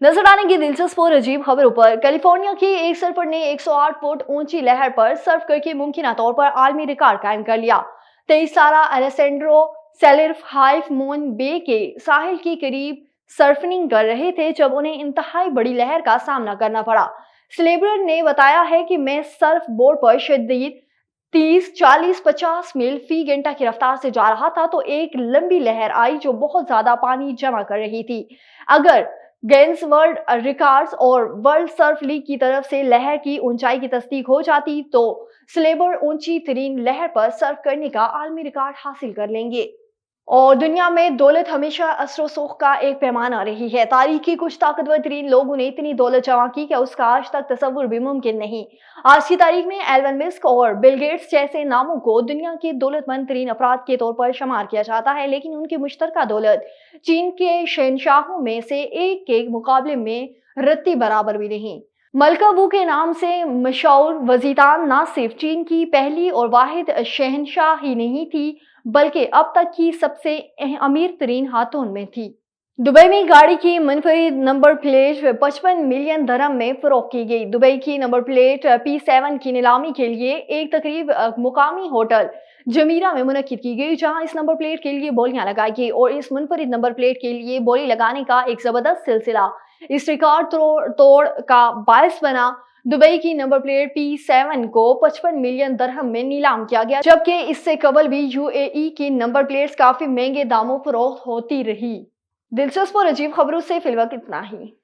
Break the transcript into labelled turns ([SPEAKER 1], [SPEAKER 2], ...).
[SPEAKER 1] नजर आने की दिलचस्प और अजीब खबरों पर। कैलिफोर्निया की एक सर्फर ने 108 फुट ऊंची लहर पर सर्फ करके मुमकिन तौर पर आलमी रिकॉर्ड कायम कर लिया। 23 साला अलेसेंड्रो सेलिर्फ हाइफ मून बे के साहिल के करीब सर्फिंग कर रहे थे जब उन्हें इंतहाई बड़ी लहर का सामना करना पड़ा। सेलेब्रर ने बताया है कि मैं सर्फ बोर्ड पर शदीद 30, 40, 50 मील फी घंटा की रफ्तार से जा रहा था तो एक लंबी लहर आई जो बहुत ज्यादा पानी जमा कर रही थी। अगर गिनेस वर्ल्ड रिकॉर्ड्स और वर्ल्ड सर्फ लीग की तरफ से लहर की ऊंचाई की तस्दीक हो जाती तो सेलेब्रर ऊंची तरीन लहर पर सर्फ करने का आलमी रिकॉर्ड हासिल कर लेंगे। और दुनिया में दौलत हमेशा असर सोख का एक पैमाना रही है। तारीख की कुछ ताकतवर तरीन लोगों ने इतनी दौलत जमा की कि उसका आज तक तस्वुर भी मुमकिन नहीं। आज की तारीख में एलन मस्क और बिल गेट्स जैसे नामों को दुनिया के दौलतमंद तरीन अफराद के तौर पर शुमार किया जाता है, लेकिन उनकी मुश्तरका दौलत चीन के शहनशाहों में से एक के मुकाबले में रत्ती बराबर भी नहीं। मलका वू के नाम से मशहूर वजीरान न सिर्फ चीन की पहली और वाहिद शहनशाह ही नहीं थी, बल्कि अब तक की सबसे अमीर तरीन हाथों में थी। दुबई में गाड़ी की मुनफरिद नंबर प्लेट 55 मिलियन दरहम में फरोख्त की गई। दुबई की नंबर प्लेट P7 की नीलामी के लिए एक तकरीब मुकामी होटल जमीरा में मुनक्किद की गई, जहां इस नंबर प्लेट के लिए बोलियां लगाई गई और इस मुनफरिद नंबर प्लेट के लिए बोली लगाने का एक जबरदस्त सिलसिला इस रिकॉर्ड तोड़ का बायस बना। दुबई की नंबर प्लेट P7 को 55 मिलियन दरहम में नीलाम किया गया, जबकि इससे कबल भी UAE की नंबर प्लेट्स काफी महंगे दामों फरोख्त होती रही। दिलचस्प और अजीब खबरों से फिलहाल इतना ही।